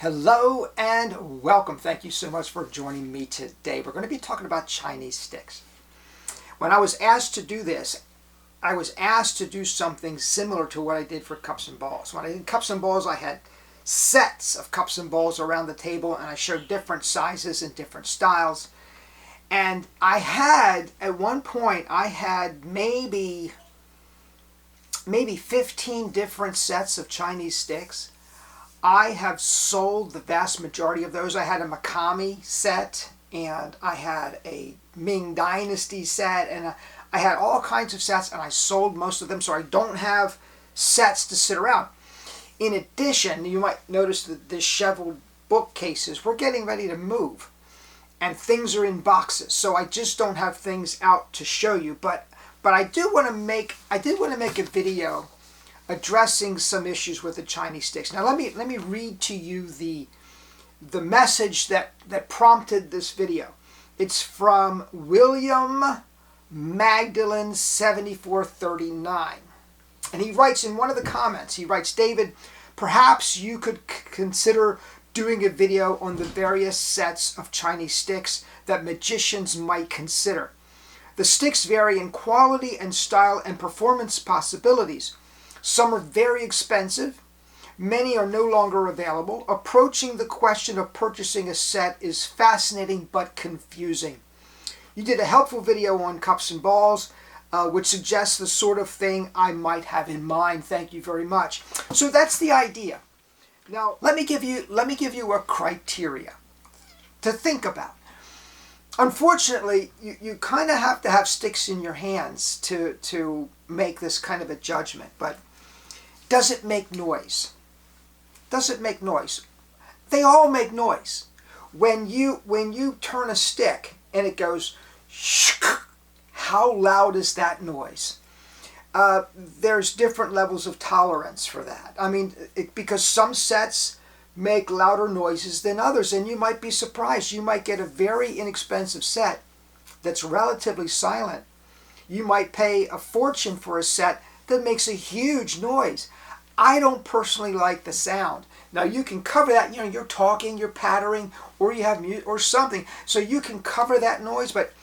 Hello and welcome. Thank you so much for joining me today. We're going to be talking about Chinese sticks. When I was asked to do this, I was asked to do something similar to what I did for cups and balls. When I did cups and balls, I had sets of cups and balls around the table and I showed different sizes and different styles. And I had, at one point, I had maybe 15 different sets of Chinese sticks. I have sold the vast majority of those. I had a Makami set, and I had a Ming Dynasty set, and I had all kinds of sets, and I sold most of them, so I don't have sets to sit around. In addition, you might notice that the disheveled bookcases, we're getting ready to move, and things are in boxes, so I just don't have things out to show you. But I did want to make a video addressing some issues with the Chinese sticks. Now let me read to you the message that prompted this video. It's from William Magdalene 7439. And he writes in one of the comments, he writes, "David, perhaps you could consider doing a video on the various sets of Chinese sticks that magicians might consider. The sticks vary in quality and style and performance possibilities. Some are very expensive. Many are no longer available. Approaching the question of purchasing a set is fascinating but confusing. You did a helpful video on cups and balls, which suggests the sort of thing I might have in mind. Thank you very much." So that's the idea. Now let me give you a criteria to think about. Unfortunately, you kind of have to have sticks in your hands to make this kind of a judgment. But does it make noise? Does it make noise? They all make noise. When you turn a stick and it goes shk, how loud is that noise? There's different levels of tolerance for that. I mean, because some sets make louder noises than others, and you might be surprised. You might get a very inexpensive set that's relatively silent. You might pay a fortune for a set that makes a huge noise. I don't personally like the sound. Now you can cover that, you're talking, you're pattering, or you have mute or something, so you can cover that noise, but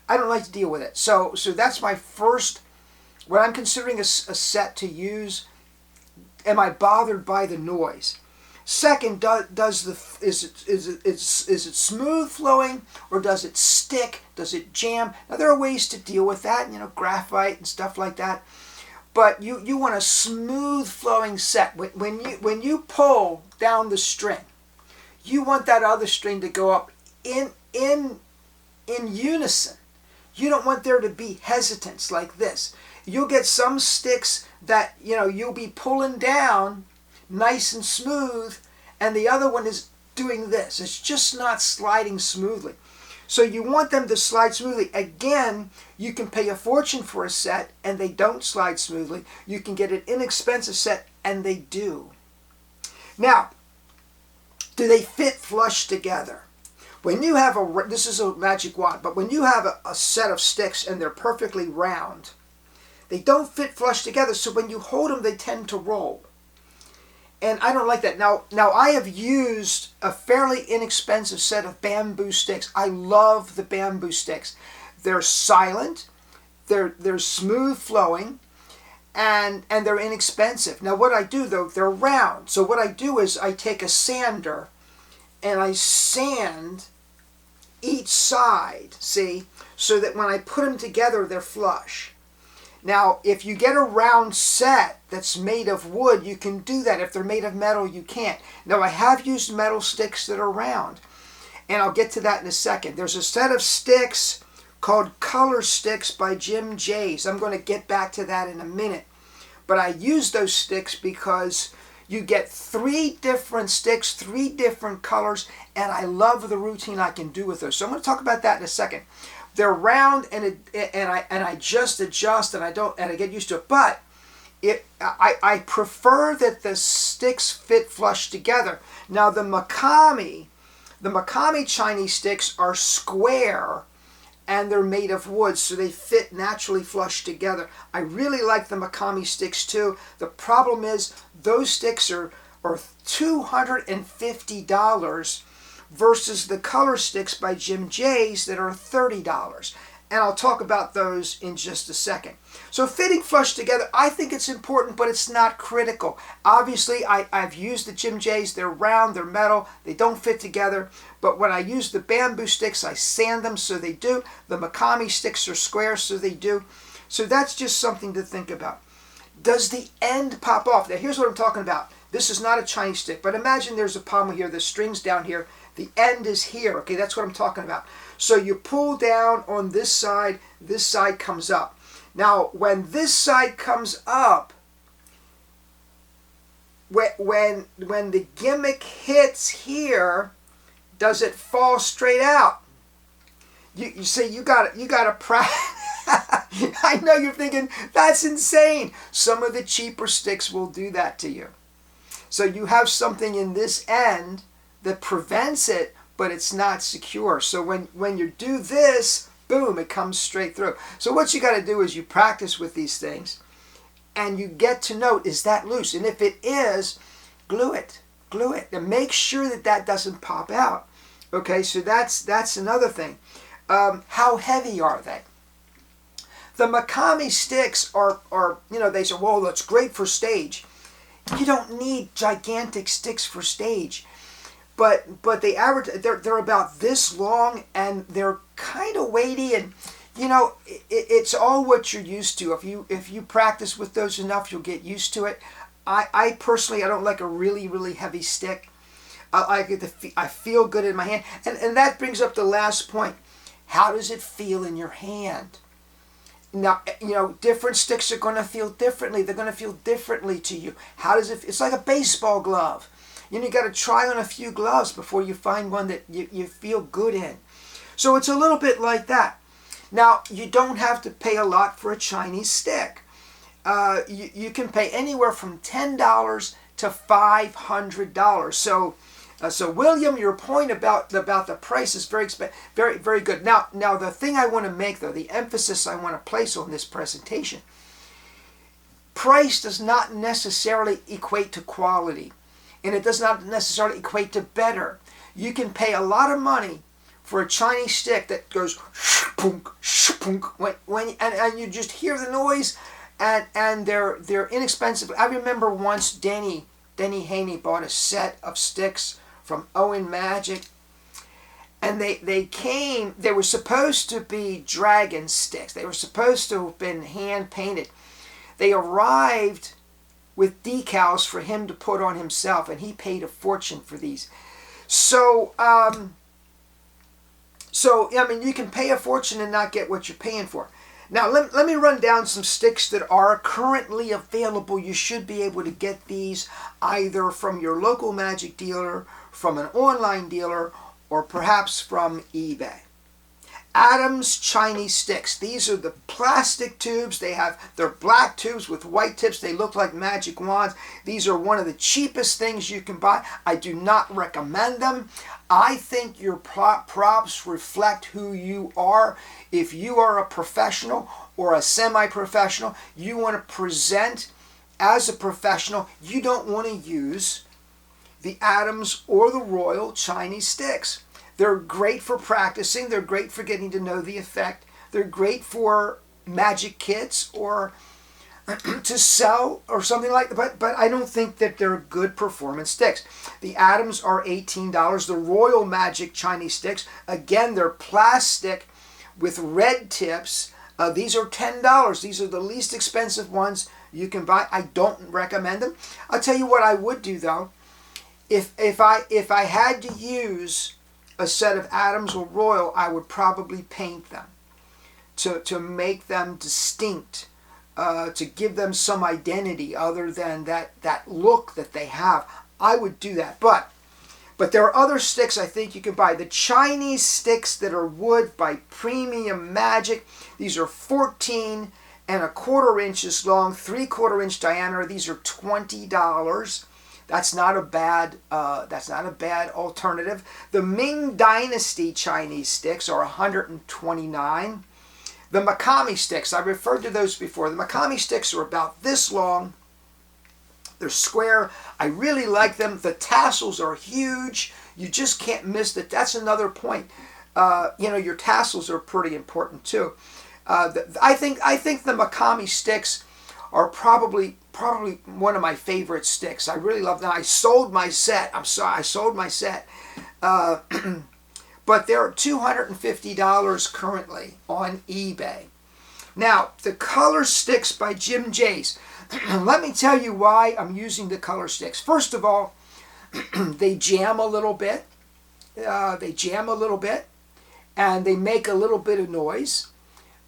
I don't like to deal with it. So that's my first, when I'm considering a set to use, am I bothered by the noise? Second, is it smooth flowing, or does it stick? Does it jam? Now there are ways to deal with that, graphite and stuff like that. But you want a smooth flowing set. When you pull down the string, you want that other string to go up in unison. You don't want there to be hesitance like this. You'll get some sticks that you'll be pulling down nice and smooth, and the other one is doing this. It's just not sliding smoothly. So you want them to slide smoothly. Again, you can pay a fortune for a set and they don't slide smoothly. You can get an inexpensive set and they do. Now, do they fit flush together? When you have this is a magic wand, but when you have a set of sticks and they're perfectly round, they don't fit flush together, so when you hold them, they tend to roll. And I don't like that. Now I have used a fairly inexpensive set of bamboo sticks. I love the bamboo sticks. They're silent, they're smooth flowing, and they're inexpensive. Now what I do though, they're round. So what I do is I take a sander and I sand each side, see, so that when I put them together, they're flush. Now, if you get a round set that's made of wood, you can do that. If they're made of metal, you can't. Now, I have used metal sticks that are round, and I'll get to that in a second. There's a set of sticks called Color Sticks by Jim Jays. I'm going to get back to that in a minute. But I use those sticks because you get 3 different sticks, 3 different colors, and I love the routine I can do with those. So I'm going to talk about that in a second. They're round, and I just adjust, and I get used to it. But I prefer that the sticks fit flush together. Now the Makami Chinese sticks are square, and they're made of wood, so they fit naturally flush together. I really like the Makami sticks too. The problem is those sticks are are $250 versus the color sticks by Jim J's that are $30. And I'll talk about those in just a second. So fitting flush together, I think it's important, but it's not critical. Obviously, I've used the Jim J's. They're round, they're metal, they don't fit together. But when I use the bamboo sticks, I sand them so they do. The Makami sticks are square so they do. So that's just something to think about. Does the end pop off? Now here's what I'm talking about. This is not a Chinese stick, but imagine there's a pommel here, the string's down here, the end is here, okay? That's what I'm talking about. So you pull down on this side comes up. Now, when this side comes up, when the gimmick hits here, does it fall straight out? You say you got to practice. I know you're thinking that's insane. Some of the cheaper sticks will do that to you. So you have something in this end that prevents it, but it's not secure. So when you do this, boom, it comes straight through. So what you got to do is you practice with these things and you get to note, is that loose? And if it is, glue it, and make sure that that doesn't pop out. Okay, so that's another thing. How heavy are they? The Makami sticks are they say, well, that's great for stage. You don't need gigantic sticks for stage. But they average, they're about this long and they're kind of weighty, and it's all what you're used to. If you practice with those enough, you'll get used to it. I personally, I don't like a really, really heavy stick. I feel good in my hand. And that brings up the last point. How does it feel in your hand? Now, different sticks are going to feel differently. They're going to feel differently to you. How does it feel? It's like a baseball glove. You got to try on a few gloves before you find one that you feel good in. So it's a little bit like that. Now, you don't have to pay a lot for a Chinese stick. You can pay anywhere from $10 to $500. So William, your point about the price is very good. Now the thing I want to make, though, the emphasis I want to place on this presentation, price does not necessarily equate to quality, and it does not necessarily equate to better. You can pay a lot of money for a Chinese stick that goes shpunk, shpunk, and you just hear the noise, and they're inexpensive. I remember once Denny Haney bought a set of sticks from Owen Magic, and they were supposed to be dragon sticks. They were supposed to have been hand painted. They arrived with decals for him to put on himself, and he paid a fortune for these. So you can pay a fortune and not get what you're paying for. Now, let me run down some sticks that are currently available. You should be able to get these either from your local magic dealer, from an online dealer, or perhaps from eBay. Adams Chinese sticks. These are the plastic tubes. They're black tubes with white tips. They look like magic wands. These are one of the cheapest things you can buy. I do not recommend them. I think your props reflect who you are. If you are a professional or a semi-professional, you want to present as a professional, you don't want to use the Adams or the Royal Chinese sticks. They're great for practicing. They're great for getting to know the effect. They're great for magic kits or to sell or something like that. But I don't think that they're good performance sticks. The Adams are $18. The Royal Magic Chinese sticks, again, they're plastic with red tips. These are $10. These are the least expensive ones you can buy. I don't recommend them. I'll tell you what I would do, though. If I had to use a set of Adams or Royal, I would probably paint them to make them distinct, to give them some identity other than that look that they have. I would do that. But there are other sticks I think you can buy. The Chinese sticks that are wood by Premium Magic. These are 14 1/4 inches long, 3/4 inch diameter. These are $20. That's not a bad alternative. The Ming Dynasty Chinese sticks are $129. The Makami sticks, I referred to those before. The Makami sticks are about this long. They're square. I really like them. The tassels are huge. You just can't miss that. That's another point. Your tassels are pretty important too. I think the Makami sticks are probably one of my favorite sticks. I really love them. I sold my set. I'm sorry, I sold my set. But they're $250 currently on eBay. Now, the color sticks by Jim J's. Let me tell you why I'm using the color sticks. First of all, they jam a little bit. And they make a little bit of noise.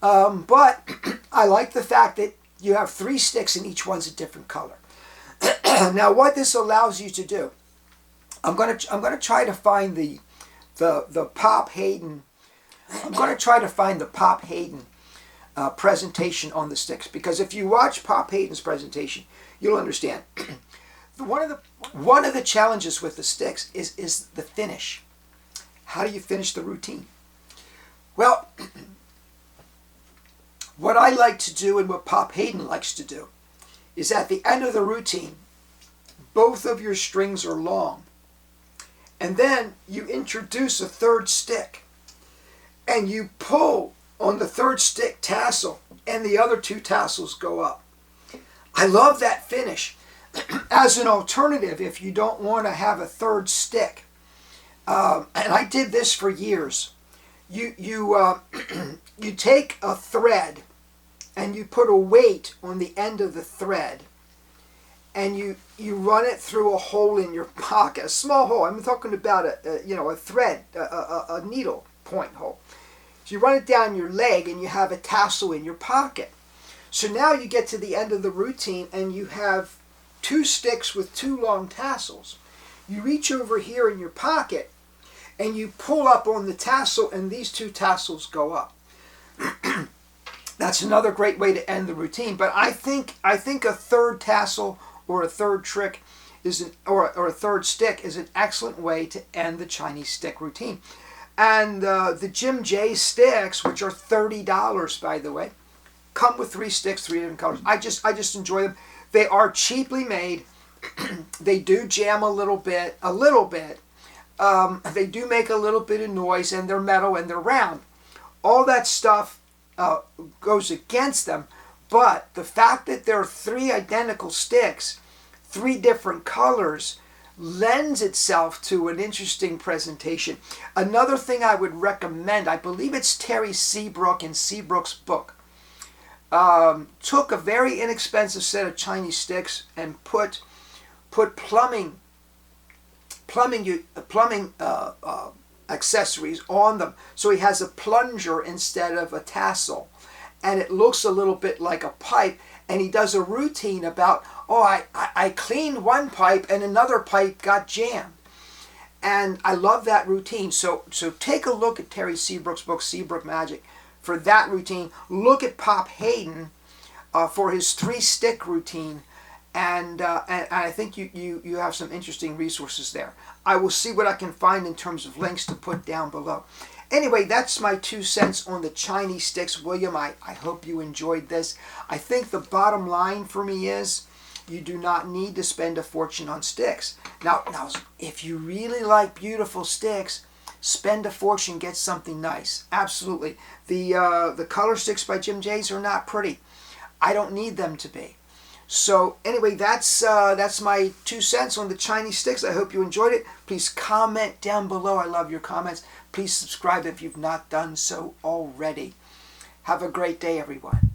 But I like the fact that you have 3 sticks and each one's a different color. Now, what this allows you to do, I'm gonna try to find the Pop Hayden. I'm gonna try to find the Pop Hayden presentation on the sticks, because if you watch Pop Hayden's presentation, you'll understand. One of the challenges with the sticks is the finish. How do you finish the routine? Well, what I like to do and what Pop Hayden likes to do is at the end of the routine, both of your strings are long. And then you introduce a 3rd stick and you pull on the 3rd stick tassel and the other 2 tassels go up. I love that finish. As an alternative, if you don't want to have a 3rd stick, and I did this for years, you take a thread and you put a weight on the end of the thread and you run it through a hole in your pocket, a small hole. I'm talking about a thread, a needle point hole. So you run it down your leg and you have a tassel in your pocket. So now you get to the end of the routine and you have 2 sticks with 2 long tassels. You reach over here in your pocket and you pull up on the tassel and these 2 tassels go up. That's another great way to end the routine. But I think a 3rd tassel or a 3rd trick or a 3rd stick is an excellent way to end the Chinese stick routine. And the Jim J sticks, which are $30 by the way, come with 3 sticks, 3 different colors. I just enjoy them. They are cheaply made. They do jam a little bit. They do make a little bit of noise, and they're metal and they're round. All that stuff goes against them, but the fact that there are 3 identical sticks, 3 different colors, lends itself to an interesting presentation. Another thing I would recommend, I believe it's Terry Seabrook in Seabrook's book, took a very inexpensive set of Chinese sticks and put plumbing accessories on them. So he has a plunger instead of a tassel. And it looks a little bit like a pipe. And he does a routine about, I cleaned one pipe and another pipe got jammed. And I love that routine. So take a look at Terry Seabrook's book, Seabrook Magic, for that routine. Look at Pop Hayden for his 3-stick routine. And I think you have some interesting resources there. I will see what I can find in terms of links to put down below. Anyway, that's my 2 cents on the Chinese sticks. William, I hope you enjoyed this. I think the bottom line for me is you do not need to spend a fortune on sticks. Now if you really like beautiful sticks, spend a fortune, get something nice. Absolutely. The color sticks by Jim J's are not pretty. I don't need them to be. So anyway, that's my 2 cents on the Chinese sticks. I hope you enjoyed it. Please comment down below. I love your comments. Please subscribe if you've not done so already. Have a great day, everyone.